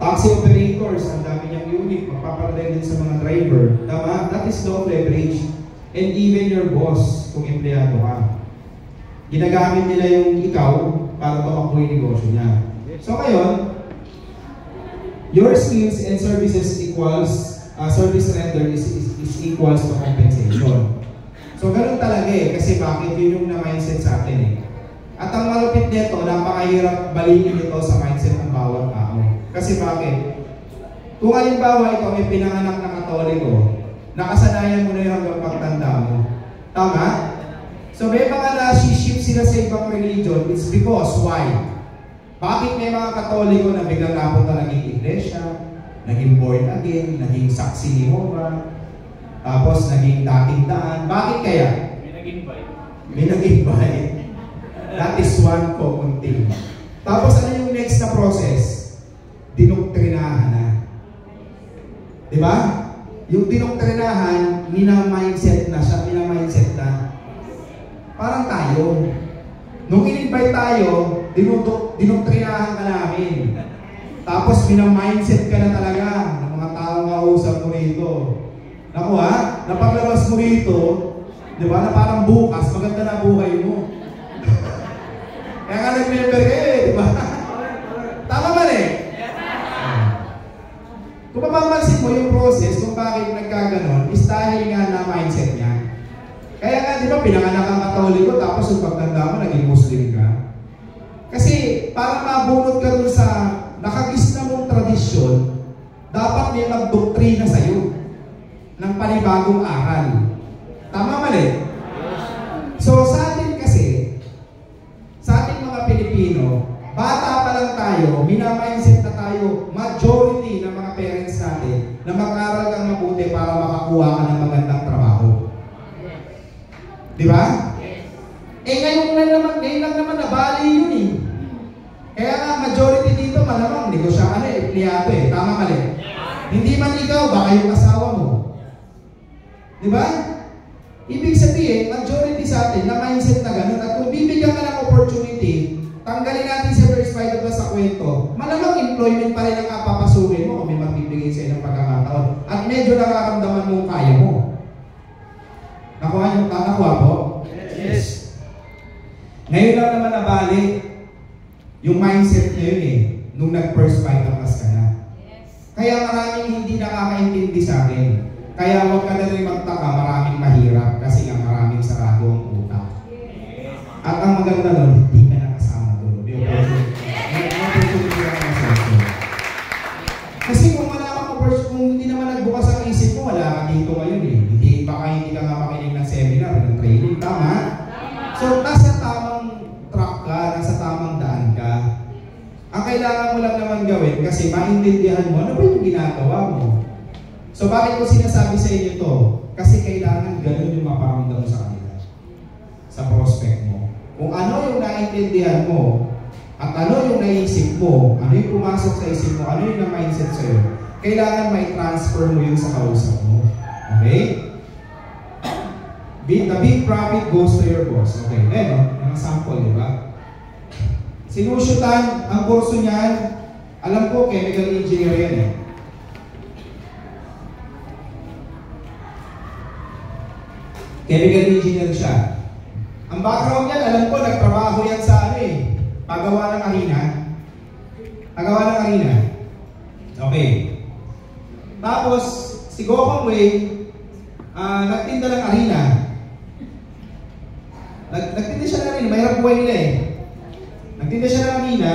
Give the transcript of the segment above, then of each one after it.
Taxi operators, ang dami niyang unit, magpaparadel din sa mga driver. Tama? That is law of leverage. And even your boss, kung empleyado ka. Ginagamit nila yung ikaw para tumakbo yung negosyo niya. So ngayon, your skills and services equals, service render is equals to compensation. So ganun talaga eh, kasi bakit yun yung na-mindset sa atin eh. At ang malupit nito, napakahirap balikin ito sa mindset ng bawat tao. Kasi bakit? Kung halimbawa ikaw may pinanganak na Katoliko, nakasanayan mo na yung hanggang pagtanda mo. Tama? So may mga nasi-shift sila sa ibang religion, it's because, why? Bakit may mga Katoliko na biglang napunta naging iglesia, naging born again, naging saksi ni Jehovah, tapos naging dating daan? Bakit kaya? May nag-invite. May nag-invite. That is one common thing. Tapos ano yung next na process? Dinoktrinahan na. Diba? Yung dinoktrinahan, mina-mindset na siya, mina-mindset na. Parang tayo. Nung in-invite tayo, dinoktrinahan ka namin. Tapos mina-mindset ka na talaga ng mga taong kausap mo rito. Naku ha, napaglabas mo rito, diba, na parang bukas, maganda na buhay mo. Kaya nga nag-member kayo eh, di ba? Tama ba eh? Kung mapapansin mo yung process kung bakit nagkaganon, is dahil nga na mindset niya. Kaya nga, di ba, pinanganak ang Katoliko, tapos yung pagtanda mo, naging Muslim ka. Kasi, para mabunod ka dun sa nakagis na mong tradisyon, dapat may magdoktrina sa'yo ng panibagong aral. Tama mali? So, sa atin kasi, sa ating mga Pilipino, bata pa lang tayo, mina-mindset na tayo, majority ng mga parents natin, na mag-aral kang mabuti para makakuha ka ng magandang trabaho. Di ba? Eh ngayon lang naman nabali yun eh. Kaya nga, majority dito, malamang, negosyaan eh, empleyado eh. Tama mali? Hindi man ikaw, baka yung asawa mo. Di ba? Ibig sabihin, majority sa atin na mindset na gano'n. At kung bibigyan ka ng opportunity, tanggalin natin si verse 5 sa kwento, malamang employment pa rin ang kapapasukin mo kung may magbibigay sa ng pagkakataon. At medyo nakakamdaman mo kaya mo. Nakuha po? Yes. Ngayon lang naman nabalik yung mindset niya yun eh, nung nag-first 5 ka na. Kaya maraming hindi nakakaintindi sa akin. Kaya huwag ka na rin magtaka, maraming mahirap kasi nga maraming sarado ang utak. At ang maganda doon, hindi ka nakasama doon. Kasi kung hindi naman nagbukas ang isip mo, wala ka dito ngayon eh. Baka hindi ka nga makinig ng seminar, ng training. Tama? So, nasa tamang track ka, nasa tamang daan ka. Ang kailangan mo lang naman gawin kasi maintindihan mo, ano ba yung ginagawa mo? So bakit ko sinasabi sa inyo to? Kasi kailangan ganun yung maparamdam sa kanila. Sa prospect mo. Kung ano yung naiintindihan mo, at ano yung naisip mo, ano yung pumasok sa isip mo, ano yung na-mindset sa'yo, kailangan may transfer mo yun sa kausap mo. Okay? The big profit goes to your boss. Okay, then, mga sample, di ba? Sinusyutan, ang kurso niyan, alam ko, chemical engineer yan eh. Chemical engineer siya. Ang background niyan, alam ko, nagtrabaho yan sa ano eh. Pagawa ng arena. Pagawa ng arena. Okay. Tapos, si Gokong Wei, nagtinda ng arena. Nagtinda siya ng arena. Mahirap buhay nila eh. Nagtinda siya ng arena.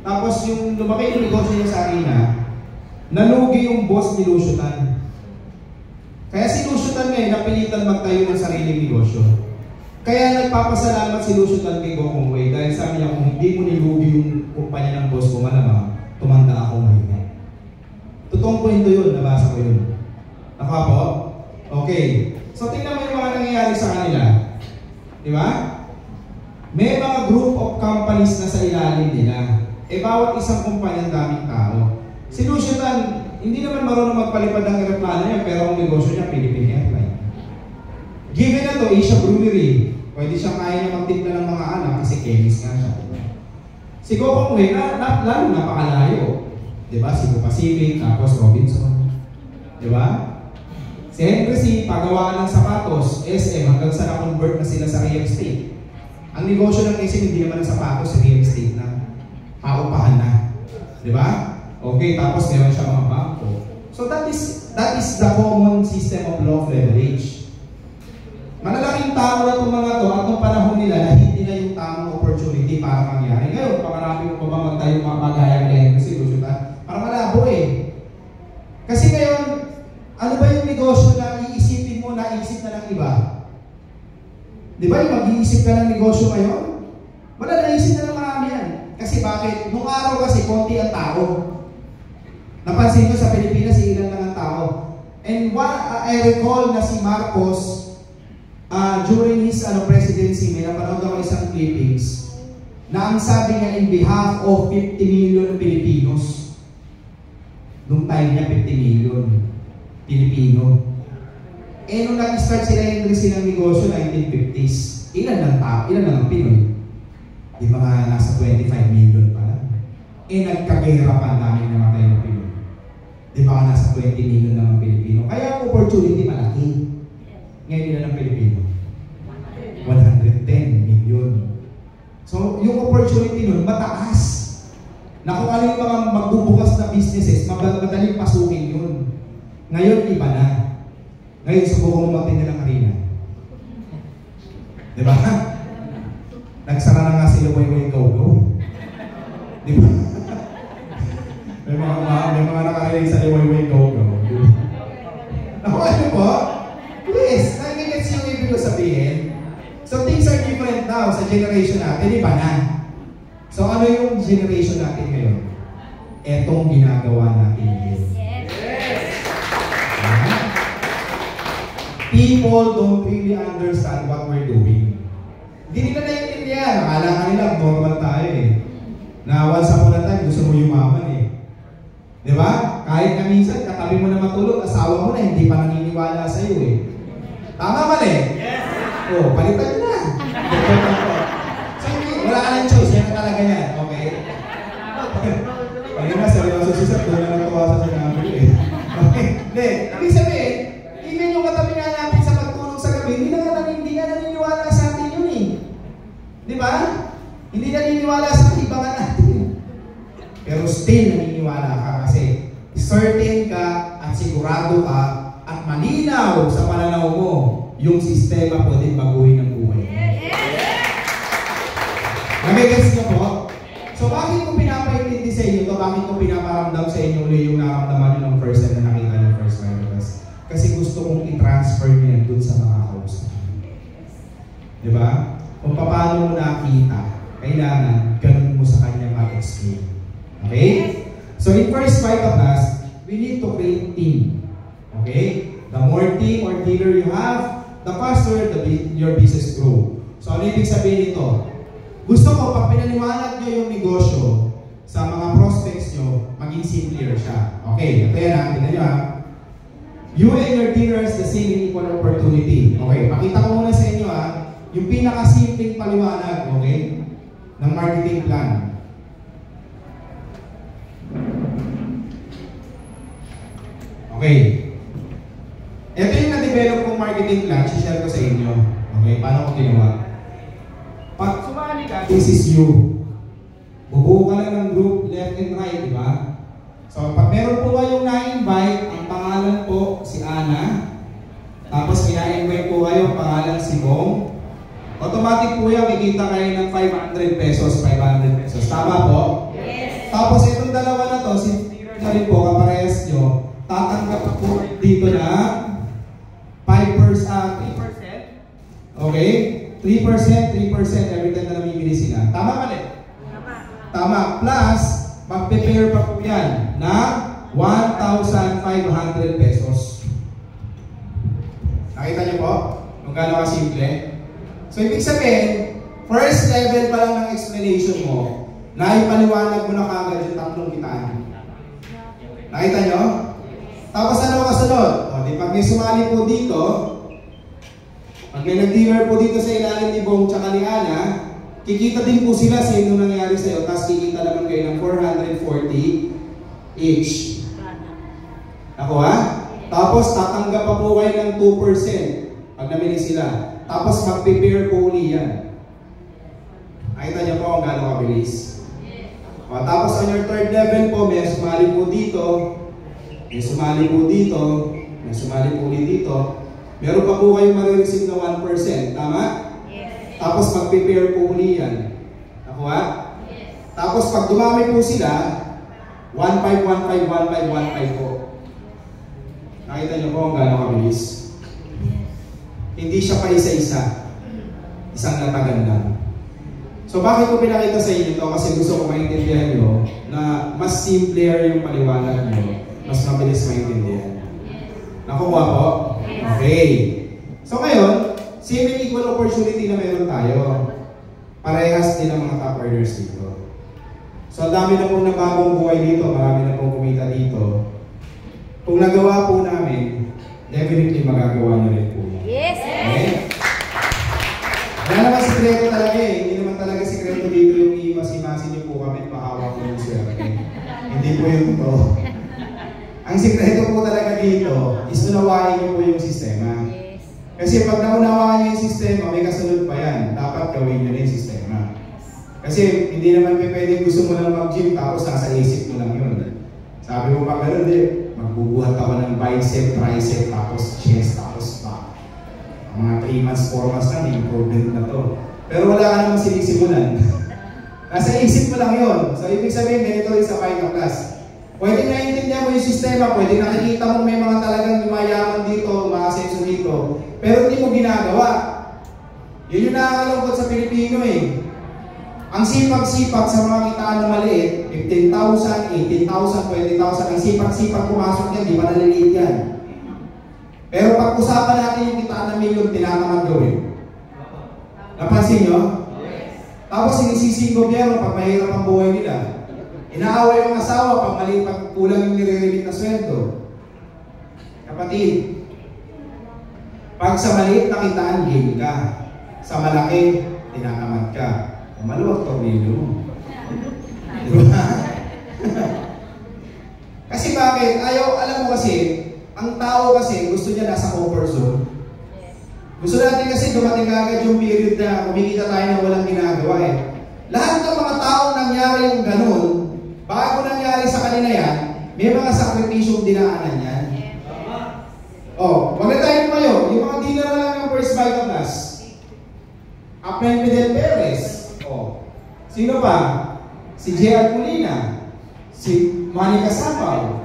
Tapos, yung lumaki yung negosyo niya sa arena, nalugi yung boss ni Lusyutan. Kaya si Lusyutan ngayon, napilitan magtayo ng sariling negosyo. Kaya nagpapasalamat si Lusyutan kay Gokong Wei dahil sabi niya, kung hindi mo nilugi yung kumpanya ng boss ko, malamang, tumanda ako ngayon. Totoong kwento yun, nabasa ko yun. Naka po? Okay. So tingnan mo yung mga nangyayari sa kanila. Di ba? May mga group of companies na sa ilalim nila. Eh bawat isang kumpanya daming tao. Si Lusyutan, hindi naman marunong magpalipad ng aeroplano niya, pero ang negosyo niya, Philippine Airline. Given na to, Asia Brewery, pwede siyang kaya niya magtimpla ng mga anak kasi chemist nga siya. Si Gokong Wei, lalo napakalayo. Di ba? Cebu Pacific, tapos Robinson. Di ba? Si Henry C, pagawaan ng sapatos, SM, hanggang sa na-convert na sila sa real estate. Ang negosyo ng SM, hindi naman ng sapatos, sa real estate na. Paupahan na. Di ba? Okay, tapos meron siya mga bangko. So that is the common system of law of leverage. Malalaking tao na itong mga to at nung panahon nila na hindi na yung tamang opportunity para mangyari. Ngayon, pamarami mo pa ba magtayo mga pagayang leher kasi gusto ta? Para malabo eh. Kasi ngayon, ano ba yung negosyo na iisipin mo na iisip na ng iba? Di ba yung mag-iisip ka ng negosyo ngayon? Wala naisip na ng marami yan. Kasi bakit? Nung araw kasi, konti ang tao. Napansin nyo sa Pilipinas, ilan lang ang tao. And I recall na si Marcos, during his presidency, may napanood ako isang clippings na ang sabi niya in behalf of 50 million Filipinos. Nung time niya, 50 million Pilipino. Eh, nung nag-start sila yung ng negosyo, 1950s, ilan lang ang Pinoy? Di ba nga nasa 25 million pa lang? Eh, nagkagera pa ang daming namatay ng Pinoy. Di ba nga nasa 20 million lang ang Pilipino? Kaya ang opportunity malaki. Ngayon nila ng Pilipino. 110 million. So, yung opportunity nun, mataas. Na kung ano yung mga magbubukas na businesses, madaling pasukin yun. Ngayon, iba na. Ngayon, subukan mo magtinda ng harina. Di ba? Nagsara na nga sila Boy Go-Go. Di ba? may mga nakarinig sa Boy Go-Go. Ako, ano po? Yes, nagigets yung ibig ko sabihin. So things are different now sa generation natin, iba na. So ano yung generation natin ngayon? Etong ginagawa natin ngayon. People don't really understand what we're doing. Hindi nila naiintindihan. Akala nga nila, normal tayo eh. Na once upon a time, gusto mo yumaman eh. Di ba? Kahit na minsan, katabi mo na matulog, asawa mo na, hindi pa naniniwala sa'yo eh. Tama mali? Yes! Oh, palitan nyo na. So, wala ka ng choice. Yan talaga yan. Okay? Ayun na, seryoso si Sir. Doon na natuwa sa sinabi eh. Okay? Hindi. Ibig sabihin, even yung katabi nga natin sa pagtulog sa gabi, hindi nga naniniwala sa atin yun eh. Di ba? Hindi naniniwala sa ibangan natin. Pero still naniniwala ka kasi certain ka at sigurado ka at malinaw sa pananaw mo yung sistema pwedeng baguhin ng buhay. Nagigets niyo po? So bakit ko pinapaintindi sa inyo ito? Bakit ko pinaparamdam sa inyo ulit yung naramdaman nyo ng first time na nakita nyo first virus? Kasi gusto kong i-transfer nyo yan dun sa mga kausap. Diba? Kung paano mo nakita, kailangan ganun mo sa kanya ma-explain. Okay? So in first 5 of us, we need to create team. Okay? The more team or dealer you have, the faster your business grow. So ano ibig sabihin nito? Gusto ko, pag pinaliwanag nyo yung negosyo sa mga prospects nyo, maging simpler siya. Okay, ito yan ha, tignan nyo ha. You and your dealer has the same and equal opportunity. Okay, pakita ko muna sa inyo ha, yung pinakasimpleng paliwanag, okay, ng marketing plan. Okay. Ito yung na-develop kong marketing plan, share ko sa inyo. Okay, paano ko ginawa? Pag sumali ka, this is you. Bubuo ka lang ng group, left and right, di ba? So, pag meron po kayong na-invite, ang pangalan po si Ana. Tapos, kina-invite po kayo, ang pangalan si Bong. Automatic po yan, kikita kayo ng 500 pesos, 500 pesos. Tama po? Yes. Tapos, itong dalawa na to, si dealer na rin po, kaparehas nyo, tatanggap po dito na 3%. Okay? 3% every time na namimili sila. Tama mali? Tama. Plus, mag-prepare pa po yan na 1,500 pesos. Nakita niyo po? Kung gano'n kasimple? So, ibig sabihin, first level pa lang ng explanation mo, na ipaliwanag mo na kagad yung tatlong kitaan. Nakita niyo? Tapos ano kasunod? O, di pag may sumali po dito, pag may nag-dealer po dito sa ilalim ni Bong tsaka ni Ana, kikita din po sila sa inyo nangyari sa'yo, tapos kikita naman kayo ng 440. each. Nakuha? Tapos tatanggap pa po kayo ng 2% pag namili sila. Tapos mag-prepare po uli yan. Nakita niyo po kung gaano kabilis. Tapos on your third level po, may sumali po dito, may sumali po dito, may sumali po ulit dito. Meron pa po kayong marireceive na 1%. Tama? Yes. Tapos mag-prepare po uli yan. Nakuha? Yes. Tapos pag dumami po sila, 1.5, 1.5, 1.5, 1.5 po. Nakita niyo po kung gaano kabilis. Hindi siya pa isa-isa. Isang natagan lang. So bakit ko pinakita sa inyo ito? Kasi gusto ko maintindihan nyo na mas simpler yung paliwanag nyo, mas mabilis maintindihan. Nakuha po? Okay. So ngayon, same and equal opportunity na meron tayo. Parehas din ang mga top earners dito. So ang dami na pong nabagong buhay dito, marami na pong kumita dito. Kung nagawa po namin, definitely magagawa nyo rin po. Yes! Okay? Wala naman sikreto talaga eh. Hindi naman talaga sikreto dito yung i-masi-masi niyo po kami, pahawak ko yung swerte. Hindi po yun to. Ang sikreto po talaga dito is unawain niyo po yung sistema. Kasi pag naunawaan niyo yung sistema, may kasunod pa yan. Dapat gawin niyo na yung sistema. Kasi hindi naman pwede gusto mo lang mag-gym tapos nasa isip mo lang yun. Sabi mo pa gano'n, magbubuhat ako ng bicep, tricep, tapos chest, tapos back. Mga 3 months, 4 months na, may improvement na to. Pero wala ka naman sinisimulan. Nasa isip mo lang yun. So, ibig sabihin, ganito rin sa final class. Pwede naiintindihan mo yung sistema, pwede nakikita mo may mga talagang yumayaman dito, makasenso dito, pero hindi mo ginagawa. Yun yung nakakalungkot sa Pilipino eh. Ang sipag-sipag sa mga kitaan na maliit, 15,000, 18,000, 20,000, ang sipag-sipag pumasok yan, di ba naliliit yan? Pero pag usapan natin yung kitaan na milyon, tinatamad gawin. Napansin nyo? Tapos sinisisi yung gobyerno pag mahirap ang buhay nila. Inaaway yung asawa pag mali, pag kulang yung nire-remit na sweldo. Kapatid, pag sa maliit na kitaan, game ka. Sa malaki, tinatamad ka. Maluwag tornilyo mo. Diba? Kasi bakit? Alam mo kasi, ang tao kasi gusto niya nasa comfort zone. Gusto natin kasi dumating agad yung period na kumikita tayo na walang ginagawa eh. Lahat ng mga taong nangyari yung ganun, bago nangyari sa kanila yan, may mga sakripisyong dinaanan yan. Oh, wag na tayo tumayo. Yung mga dinner lang ng First Bible Class. Apel Fidel Perez. Oh. Sino pa? Si J.R. Molina. Si Manny Casapaw.